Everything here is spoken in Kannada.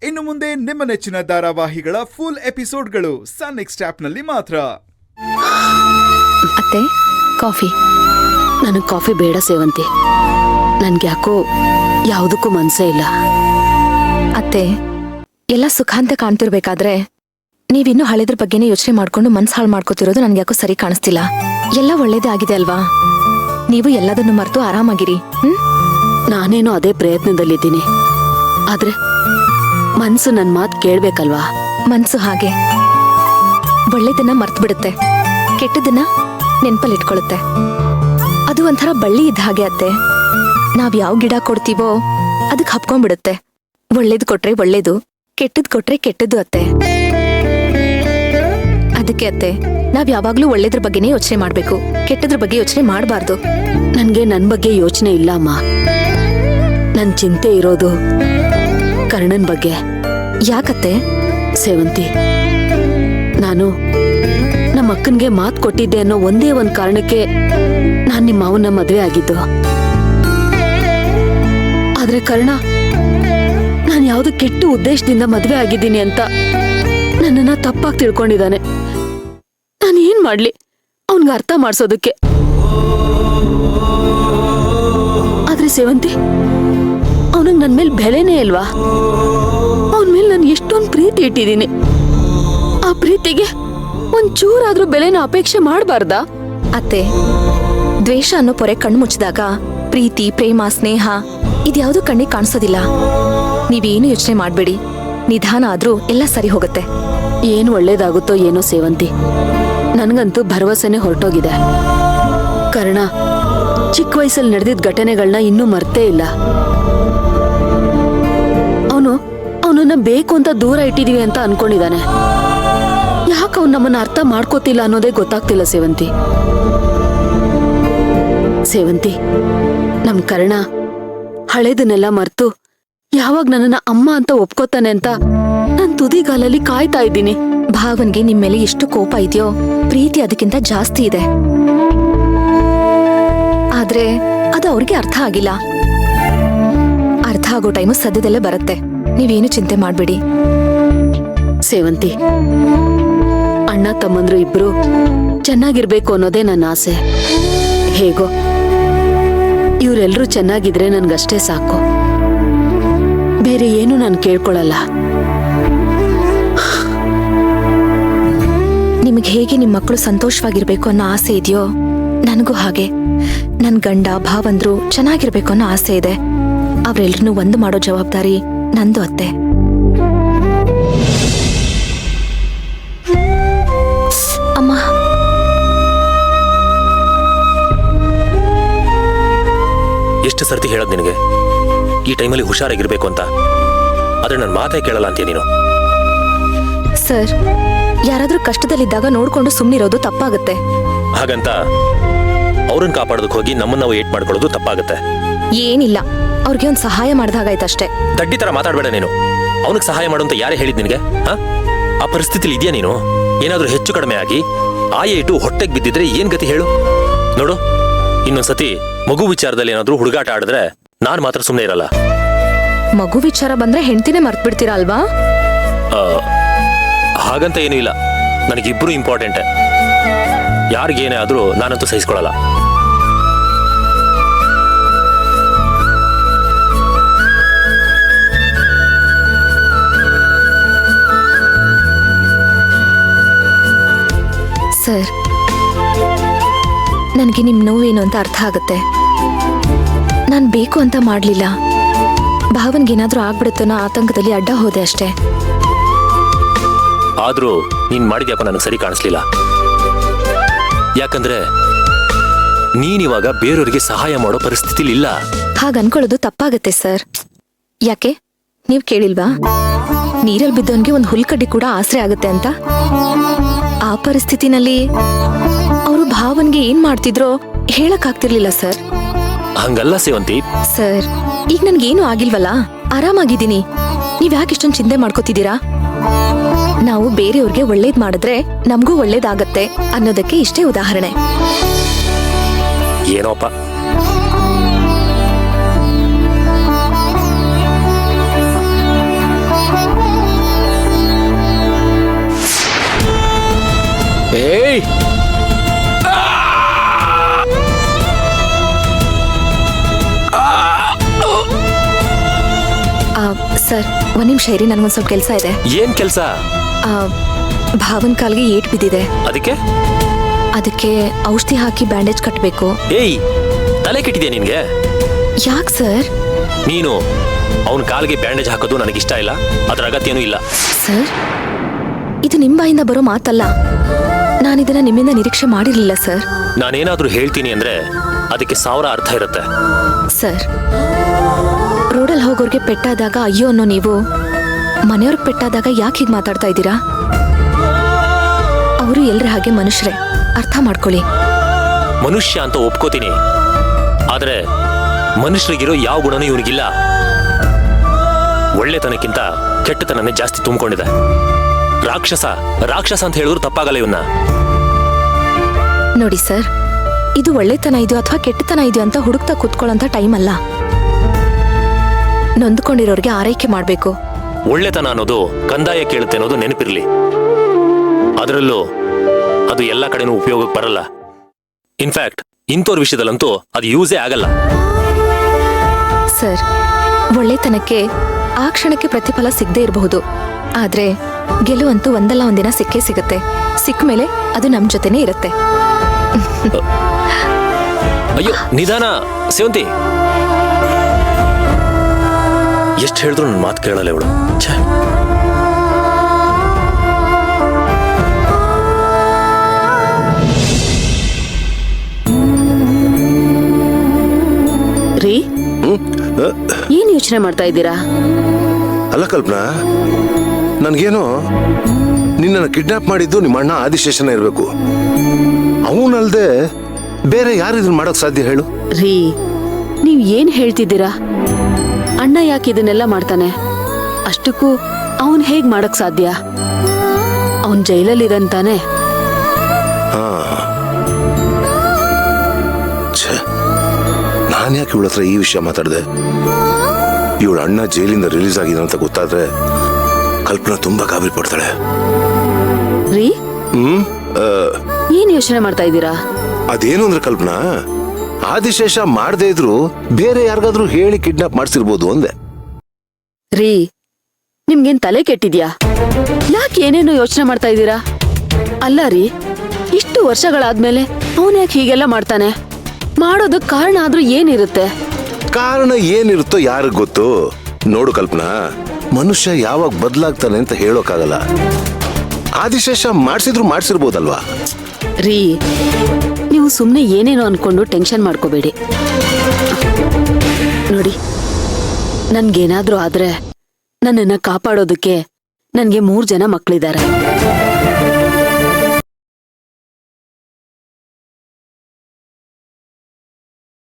ಇನ್ನು ಮುಂದೆ ನಿಮ್ಮ ನೆಚ್ಚಿನ ಧಾರಾವಾಹಿಗಳ ಫುಲ್ ಎಪಿಸೋಡ್ಗಳು ಸನ್ ನೆಕ್ಸ್ಟ್ ಆಪ್ನಲ್ಲಿ ಮಾತ್ರ. ಅತ್ತೆ, ಕಾಫಿ. ನನಗೆ ಕಾಫಿ ಬೇಡ ಸೇವಂತಿ. ನನ್ಗೆ ಯಾಕೋ ಯಾವುದಕ್ಕೂ ಮನ್ಸೇ ಇಲ್ಲ. ಅತ್ತೆ, ಎಲ್ಲ ಸುಖ ಅಂತ ಕಾಣ್ತಿರ್ಬೇಕಾದ್ರೆ ನೀವಿನ್ನೂ ಹಳೆದ್ರ ಬಗ್ಗೆನೇ ಯೋಚನೆ ಮಾಡ್ಕೊಂಡು ಮನ್ಸು ಹಾಳು ಮಾಡ್ಕೋತಿರೋದು ನನ್ಗೆ ಯಾಕೋ ಸರಿ ಕಾಣಿಸ್ತಿಲ್ಲ. ಎಲ್ಲ ಒಳ್ಳೇದೇ ಆಗಿದೆ ಅಲ್ವಾ? ನೀವು ಎಲ್ಲದನ್ನು ಮರೆತು ಆರಾಮಾಗಿರಿ. ನಾನೇನೋ ಅದೇ ಪ್ರಯತ್ನದಲ್ಲಿದ್ದೀನಿ. ಆದ್ರೆ ಮನ್ಸು ನನ್ ಮಾತು ಕೇಳ್ಬೇಕಲ್ವಾ? ಮನ್ಸು ಹಾಗೆ ಒಳ್ಳೇದನ್ನ ಮರ್ತು ಬಿಡುತ್ತೆ, ಕೆಟ್ಟದನ್ನ ನೆನ್ಪಲ್ಲಿಟ್ಕೊಳ್ಳುತ್ತೆ. ಅದು ಒಂಥರ ಬಳ್ಳಿ ಇದ್ದ ಹಾಗೆ ಅತ್ತೆ. ನಾವ್ ಯಾವ ಗಿಡ ಕೊಡ್ತೀವೋ ಅದಕ್ಕೆ ಹಪ್ಕೊಂಡ್ಬಿಡುತ್ತೆ. ಒಳ್ಳೇದು ಕೊಟ್ರೆ ಒಳ್ಳೇದು, ಕೆಟ್ಟದ್ ಕೊಟ್ರೆ ಕೆಟ್ಟದ್ದು ಅತ್ತೆ. ಅದಕ್ಕೆ ಅತ್ತೆ, ನಾವ್ ಯಾವಾಗ್ಲೂ ಒಳ್ಳೇದ್ರ ಬಗ್ಗೆನೇ ಯೋಚನೆ ಮಾಡ್ಬೇಕು, ಕೆಟ್ಟದ್ರ ಬಗ್ಗೆ ಯೋಚನೆ ಮಾಡಬಾರ್ದು. ನನ್ಗೆ ನನ್ ಬಗ್ಗೆ ಯೋಚನೆ ಇಲ್ಲ ಅಮ್ಮ. ನನ್ ಚಿಂತೆ ಇರೋದು ಕರ್ಣನ್ ಬಗ್ಗೆ. ಯಾಕತ್ತೆ? ಸೇವಂತಿ, ನಾನು ನಮ್ಮ ಅಕ್ಕನ್ಗೆ ಮಾತು ಕೊಟ್ಟಿದ್ದೆ ಅನ್ನೋ ಒಂದೇ ಒಂದ್ ಕಾರಣಕ್ಕೆ ನಾನ್ ನಿಮ್ಮ ಮಾವನ ಮದ್ವೆ ಆಗಿದ್ದು. ಆದ್ರೆ ಕರ್ಣ ನಾನು ಯಾವ್ದು ಕೆಟ್ಟ ಉದ್ದೇಶದಿಂದ ಮದ್ವೆ ಆಗಿದ್ದೀನಿ ಅಂತ ನನ್ನನ್ನ ತಪ್ಪಾಗಿ ತಿಳ್ಕೊಂಡಿದ್ದಾನೆ. ನಾನು ಏನ್ ಮಾಡ್ಲಿ ಅವನ್ಗೆ ಅರ್ಥ ಮಾಡ್ಸೋದಕ್ಕೆ? ಆದ್ರೆ ಸೇವಂತಿ, ಅವನಿಗೆ ನನ್ ಮೇಲೆ ಬೆಲೆನೇ ಇಲ್ವಾ? ಅವನ ಮೇಲೆ ನಾನು ಎಷ್ಟೊಂದು ಪ್ರೀತಿ ಇಟ್ಟಿದ್ದೀನಿ. ಆ ಪ್ರೀತಿಗೆ ಒಂಚೂರಾದ್ರೂ ಬೆಲೆನ ಅಪೇಕ್ಷೆ ಮಾಡಬಾರ್ದಾ? ಅತ್ತೆ, ದ್ವೇಷ ಅನ್ನೋ ಪೊರೆ ಕಣ್ಣು ಮುಚ್ಚಿದಾಗ ಪ್ರೀತಿ, ಪ್ರೇಮ, ಸ್ನೇಹ ಇದ್ಯಾವುದೂ ಕಣ್ಣಿಗೆ ಕಾಣಿಸೋದಿಲ್ಲ. ನೀವೇನು ಯೋಚನೆ ಮಾಡ್ಬೇಡಿ, ನಿಧಾನ ಆದ್ರೂ ಎಲ್ಲ ಸರಿ ಹೋಗುತ್ತೆ. ಏನು ಒಳ್ಳೇದಾಗುತ್ತೋ ಏನೋ ಸೇವಂತಿ, ನನ್ಗಂತೂ ಭರವಸೆನೆ ಹೊರಟೋಗಿದೆ. ಕರ್ಣ ಚಿಕ್ಕ ವಯಸ್ಸಲ್ಲಿ ನಡೆದಿದ್ದ ಘಟನೆಗಳನ್ನ ಇನ್ನೂ ಮರ್ತೇ ಇಲ್ಲ. ಅವನನ್ನ ಬೇಕು ಅಂತ ದೂರ ಇಟ್ಟಿದೀವಿ ಅಂತ ಅನ್ಕೊಂಡಿದ್ದಾನೆ. ಯಾಕೆ ಅವ್ನು ನಮ್ಮನ್ನ ಅರ್ಥ ಮಾಡ್ಕೋತಿಲ್ಲ ಅನ್ನೋದೇ ಗೊತ್ತಾಗ್ತಿಲ್ಲ ಸೇವಂತಿ. ಸೇವಂತಿ, ನಮ್ ಕರ್ಣ ಹಳೇದನ್ನೆಲ್ಲ ಮರ್ತು ಯಾವಾಗ ನನ್ನನ್ನ ಅಮ್ಮ ಅಂತ ಒಪ್ಕೋತಾನೆ ಅಂತ ನಾನ್ ತುದಿಗಾಲಲ್ಲಿ ಕಾಯ್ತಾ ಇದ್ದೀನಿ. ಭಾವನ್ಗೆ ನಿಮ್ ಮೇಲೆ ಎಷ್ಟು ಕೋಪ ಇದೆಯೋ ಪ್ರೀತಿ ಅದಕ್ಕಿಂತ ಜಾಸ್ತಿ ಇದೆ. ಆದ್ರೆ ಅದು ಅವ್ರಿಗೆ ಅರ್ಥ ಆಗಿಲ್ಲ. ಅರ್ಥ ಆಗೋ ಟೈಮು ಸದ್ಯದಲ್ಲೇ ಬರುತ್ತೆ. ನೀವೇನು ಚಿಂತೆ ಮಾಡ್ಬೇಡಿ. ಸೇವಂತಿ, ಅಣ್ಣ ತಮ್ಮಂದ್ರು ಇಬ್ರು ಚೆನ್ನಾಗಿರ್ಬೇಕು ಅನ್ನೋದೇ ನನ್ನ ಆಸೆ. ಹೇಗೋ ಇವರೆಲ್ಲರೂ ಚೆನ್ನಾಗಿದ್ರೆ ನನ್ಗಷ್ಟೇ ಸಾಕು. ಬೇರೆ ಏನು ನಾನು ಕೇಳ್ಕೊಳಲ್ಲ. ನಿಮಗೆ ಹೇಗೆ ನಿಮ್ಮ ಮಕ್ಕಳು ಸಂತೋಷವಾಗಿರ್ಬೇಕು ಅನ್ನೋ ಆಸೆ ಇದೆಯೋ ನನಗೂ ಹಾಗೆ. ನನ್ ಗಂಡ ಭಾವಂದ್ರು ಚೆನ್ನಾಗಿರ್ಬೇಕು ಅನ್ನೋ ಆಸೆ ಇದೆ. ಅವ್ರೆಲ್ರನ್ನೂ ಒಂದು ಮಾಡೋ ಜವಾಬ್ದಾರಿ ನಂದು ಅತ್ತೆ. ಅಮ್ಮ, ಎಷ್ಟು ಸರ್ತಿ ಹೇಳೋದು ನಿನಗೆ ಈ ಟೈಮಲ್ಲಿ ಹುಷಾರಾಗಿರ್ಬೇಕು ಅಂತ? ಆದ್ರೆ ನನ್ನ ಮಾತೇ ಕೇಳಲ್ಲ ಅಂತೀಯ ನೀನು. ಸರ್, ಯಾರಾದ್ರೂ ಕಷ್ಟದಲ್ಲಿದ್ದಾಗ ನೋಡ್ಕೊಂಡು ಸುಮ್ಮನಿರೋದು ತಪ್ಪಾಗುತ್ತೆ. ಹಾಗಂತ ಅವ್ರನ್ನ ಕಾಪಾಡೋದಕ್ಕೆ ಹೋಗಿ ನಮ್ಮನ್ನ ನಾವು ಏಟ್ ಮಾಡ್ಕೊಳ್ಳೋದು ತಪ್ಪಾಗುತ್ತೆ. ಏನಿಲ್ಲ, ಅವ್ರಿಗೆ ಒಂದು ಸಹಾಯ ಮಾಡ್ದಾಗಾಯ್ತಷ್ಟೇ. ದಡ್ಡಿ ತರ ಮಾತಾಡ್ಬೇಡ ನೀನು. ಅವನಿಗೆ ಸಹಾಯ ಮಾಡು ಅಂತ ಯಾರೇ ಹೇಳಿದ್ ನಿನಗೆ? ಆ ಪರಿಸ್ಥಿತಿಲಿ ಇದೆಯಾ ನೀನು? ಏನಾದ್ರೂ ಹೆಚ್ಚು ಕಡಿಮೆ ಆಗಿ ಆಯೇಟು ಹೊಟ್ಟೆಗೆ ಬಿದ್ದಿದ್ರೆ ಏನ್ ಗತಿ ಹೇಳು? ನೋಡು, ಇನ್ನೊಂದ್ಸತಿ ಮಗು ವಿಚಾರದಲ್ಲಿ ಏನಾದ್ರೂ ಹುಡುಗಾಟ ಆಡಿದ್ರೆ ನಾನ್ ಮಾತ್ರ ಸುಮ್ಮನೆ ಇರಲ್ಲ. ಮಗು ವಿಚಾರ ಬಂದ್ರೆ ಹೆಂಡತಿನೇ ಮರ್ತ್ ಬಿಡ್ತೀರಾ ಅಲ್ವಾ? ಹಾಗಂತ ಏನೂ ಇಲ್ಲ, ನನಗಿಬ್ರು ಇಂಪಾರ್ಟೆಂಟ್. ಯಾರಿಗೇನೇ ಆದ್ರೂ ನಾನಂತೂ ಸಹಿಸ್ಕೊಳ್ಳಲ್ಲ. ಸರ್, ನನಗೆ ನಿಮ್ ನೋವೇನು ಅಂತ ಅರ್ಥ ಆಗುತ್ತೆ. ನಾನ್ ಬೇಕು ಅಂತ ಮಾಡ್ಲಿಲ್ಲ. ಭಾವನ್ಗೇನಾದ್ರೂ ಆಗ್ಬಿಡುತ್ತೋ ಅನ್ನೋ ಆತಂಕದಲ್ಲಿ ಅಡ್ಡ ಹೋದೆ ಅಷ್ಟೇ. ಆದ್ರೂ ನೀನ್ ಮಾಡಿದ್ಯಾಕೋ ನನಗೆ ಸರಿ ಕಾಣಿಸ್ಲಿಲ್ಲ. ಯಾಕಂದ್ರೆ ನೀನಿವಾಗ ಬೇರೆಯವರಿಗೆ ಸಹಾಯ ಮಾಡೋ ಪರಿಸ್ಥಿತಿಲಿ ಇಲ್ಲ. ಹಾಗ ಅನ್ಕೊಳ್ಳೋದು ತಪ್ಪಾಗತ್ತೆ ಸರ್. ಯಾಕೆ ನೀವ್ ಕೇಳಿಲ್ವಾ? ನೀರಲ್ಲಿ ಬಿದ್ದವನ್ಗೆ ಒಂದು ಹುಲ್ಕಡ್ಡಿ ಕೂಡ ಆಸರೆ ಆಗುತ್ತೆ ಅಂತ. ಆ ಪರಿಸ್ಥಿತಿನಲ್ಲಿ ಅವರು ಭಾವನ್ಗೆ ಏನ್ ಮಾಡ್ತಿದ್ರೋ ಹೇಳಕ್ ಆಗ್ತಿರ್ಲಿಲ್ಲ ಸರ್. ಹಂಗಲ್ಲ ಸೇವಂತಿ. ಸರ್, ಈಗ ನನ್ಗೇನು ಆಗಿಲ್ವಲ್ಲ, ಆರಾಮಾಗಿದ್ದೀನಿ. ನೀವ್ ಯಾಕೆ ಇಷ್ಟೊಂದು ಚಿಂತೆ ಮಾಡ್ಕೋತಿದ್ದೀರಾ? ನಾವು ಬೇರೆಯವ್ರಿಗೆ ಒಳ್ಳೇದ್ ಮಾಡಿದ್ರೆ ನಮಗೂ ಒಳ್ಳೇದಾಗತ್ತೆ ಅನ್ನೋದಕ್ಕೆ ಇಷ್ಟೇ ಉದಾಹರಣೆ. ಏನೋಪ್ಪ, ಸರ್ ಒಂದ್ ನಿಮಿಷ ಇರಿ, ನನಗೊಂದ್ ಸ್ವಲ್ಪ ಕೆಲಸ ಇದೆ. ಏನ್ ಕೆಲ್ಸ? ಆ, ಭಾವನ್ ಕಾಲ್ಗೆ ಏಟ್ ಬಿದ್ದಿದೆ. ಅದಕ್ಕೆ ಔಷಧಿ ಹಾಕಿ ಬ್ಯಾಂಡೇಜ್ ಕಟ್ಟಬೇಕು. ಏಯ್, ತಲೆ ಕೆಟ್ಟಿದ್ಯಾ ನಿನ್ಗೆ? ಯಾಕೆ ಸರ್? ನೀನು ಅವನ ಕಾಲ್ಗೆ ಬ್ಯಾಂಡೇಜ್ ಹಾಕೋದು ನನಗಿಷ್ಟ ಇಲ್ಲ, ಅದ್ರ ಅಗತ್ಯನೂ ಇಲ್ಲ. ಸರ್, ಇದು ನಿಮ್ಮ ಬಾಯಿಂದ ಬರೋ ಮಾತಲ್ಲ. ನಾನಿದನ್ನ ನಿಮ್ಮಿಂದ ನಿರೀಕ್ಷೆ ಮಾಡಿರ್ಲಿಲ್ಲ ಸರ್. ನಾನೇನಾದ್ರೂ ಹೇಳ್ತೀನಿ ಅಂದ್ರೆ ಅದಕ್ಕೆ 1000 ಅರ್ಥ ಇರುತ್ತೆ. ಸರ್, ರೋಡಲ್ಲಿ ಹೋಗೋರ್ಗೆ ಪೆಟ್ಟಾದಾಗ ಅಯ್ಯೋ ಅನ್ನೋ ನೀವು ಮನೆಯವ್ರಿಗೆ ಪೆಟ್ಟಾದಾಗ ಯಾಕೆ ಹೀಗೆ ಮಾತಾಡ್ತಾ ಇದ್ದೀರಾ? ಅವರು ಎಲ್ರ ಹಾಗೆ ಮನುಷ್ಯರೇ, ಅರ್ಥ ಮಾಡ್ಕೊಳ್ಳಿ. ಮನುಷ್ಯ ಅಂತ ಒಪ್ಕೋತೀನಿ, ಆದ್ರೆ ಮನುಷ್ಯರಿಗಿರೋ ಯಾವ ಗುಣನೂ ಇವನಿಗಿಲ್ಲ. ಒಳ್ಳೆತನಕ್ಕಿಂತ ಕೆಟ್ಟತನನೇ ಜಾಸ್ತಿ ತುಂಬಿಕೊಂಡಿದೆ. ರಾಕ್ಷಸ ಅಂತ ಹೇಳಿದ್ರು ತಪ್ಪಾಗಲ್ಲ ಇವನ್ನ. ನೋಡಿ ಸರ್, ಇದು ಒಳ್ಳೆತನ ಇದೆಯೋ ಅಥವಾ ಕೆಟ್ಟತನ ಇದೆಯೋ ಅಂತ ಹುಡುಕ್ತಾ ಕೂತ್ಕೊಳ್ಳೋಂಥ ಟೈಮ್ ಅಲ್ಲ. ನೊಂದ್ಕೊಂಡಿರೋರ್ಗೆ ಆರೈಕೆ ಮಾಡ್ಬೇಕು. ಒಳ್ಳೆತನ ಅನ್ನೋದು ಕಂದಾಯ ಕೇಳುತ್ತೆ ಅನ್ನೋದು ನೆನಪಿರ್ಲಿ. ಅದರಲ್ಲೂ ಅದು ಎಲ್ಲ ಕಡೆನೂ ಉಪಯೋಗಕ್ಕೆ ಬರಲ್ಲ. ಇನ್ಫ್ಯಾಕ್ಟ್ ಇಂಥವ್ರ ವಿಷಯದಲ್ಲಂತೂ ಅದು ಯೂಸೇ ಆಗಲ್ಲ. ಸರ್, ಒಳ್ಳೆತನಕ್ಕೆ ಆ ಕ್ಷಣಕ್ಕೆ ಪ್ರತಿಫಲ ಸಿಗದೆ ಇರಬಹುದು, ಆದ್ರೆ ಗೆಲುವಂತೂ ಒಂದಲ್ಲ ಒಂದಿನ ಸಿಕ್ಕೇ ಸಿಗುತ್ತೆ. ಸಿಕ್ಕ ಮೇಲೆ ಅದು ನಮ್ ಜೊತೆನೇ ಇರುತ್ತೆ. ಅಯ್ಯೋ ನಿಧಾನ ಸೇವಂತಿ. ಎಷ್ಟು ಹೇಳಿದ್ರು ನನ್ನ ಮಾತು ಕೇಳಲ್ಲ ಇವಳು. ರೀ, ಏನ್ ಯೋಚನೆ ಮಾಡ್ತಾ ಇದ್ದೀರಾ? ಅಲ್ಲ ಕಲ್ಪನಾ, ನನ್ಗೇನೋ ನಿನ್ನನ್ನು ಕಿಡ್ನಾಪ್ ಮಾಡಿದ್ದು ನಿಮ್ಮ ಅಣ್ಣ ಆದಿಶೇಷನ ಇರಬೇಕು. ಅವನಲ್ದೆ ಬೇರೆ ಯಾರು ಇದನ್ನ ಮಾಡೋಕ್ ಸಾಧ್ಯ ಹೇಳು? ರೀ, ನೀವ್ ಏನ್ ಹೇಳ್ತಿದ್ದೀರಾ? ಅಣ್ಣ ಯಾಕೆ ಇದನ್ನೆಲ್ಲ ಮಾಡ್ತಾನೆ? ಅಷ್ಟಕ್ಕೂ ಅವನ್ ಹೇಗ್ ಮಾಡಕ್ ಸಾಧ್ಯ? ಅವನ್ ಜೈಲಲ್ಲಿದಂತಾನೆ. ನಾನ್ ಯಾಕೆ ಇವಳ ಹತ್ರ ಈ ವಿಷಯ ಮಾತಾಡಿದೆ? ಇವಳ ಅಣ್ಣ ಜೈಲಿಂದ ರಿಲೀಸ್ ಆಗಿದೆ ಅಂತ ಗೊತ್ತಾದ್ರೆ ಕಲ್ಪನಾ ತುಂಬಾ ಗಾಬರಿ ಪಡ್ತಾಳೆ. ರೀ, ಏನ್ ಯೋಚನೆ ಮಾಡ್ತಾ ಇದ್ದೀರಾ? ಅದೇನು ಅಂದ್ರೆ ಕಲ್ಪನಾ, ಆದಿಶೇಷ ಮಾಡದೇ ಇದ್ರು ಬೇರೆ ಯಾರಿಗಾದ್ರೂ ಹೇಳಿ ಕಿಡ್ನಾಪ್ ಮಾಡ್ಸಿರ್ಬೋದು ಅಂದೆ. ರೀ, ನಿಮ್ಗೇನ್ ತಲೆ ಕೆಟ್ಟಿದ್ಯಾ? ಯಾಕೆ ಏನೇನೋ ಯೋಚನೆ ಮಾಡ್ತಾ ಇದ್ದೀರಾ? ಅಲ್ಲ ರೀ, ಇಷ್ಟು ವರ್ಷಗಳಾದ್ಮೇಲೆ ಅವನ್ ಯಾಕೆ ಹೀಗೆಲ್ಲ ಮಾಡ್ತಾನೆ? ಮಾಡೋದಕ್ ಕಾರಣ ಆದ್ರೂ ಏನಿರುತ್ತೆ? ಕಾರಣ ಏನಿರುತ್ತೋ ಯಾರಿಗ್ ಗೊತ್ತು. ನೋಡು ಕಲ್ಪನಾ, ಮನುಷ್ಯ ಯಾವಾಗ ಬದಲಾಗ್ತಾನೆ ಅಂತ ಹೇಳೋಕ್ಕಾಗಲ್ಲ. ಆದಿಶೇಷ ಮಾಡ್ಸಿರ್ಬೋದಲ್ವಾ? ರೀ, ನೀವು ಸುಮ್ನೆ ಏನೇನೋ ಅನ್ಕೊಂಡು ಟೆನ್ಷನ್ ಮಾಡ್ಕೋಬೇಡಿ. ನೋಡಿ, ನನ್ಗೇನಾದ್ರೂ ಆದ್ರೆ ನನ್ನನ್ನ ಕಾಪಾಡೋದಕ್ಕೆ ನನ್ಗೆ 3 ಜನ ಮಕ್ಳಿದ್ದಾರೆ.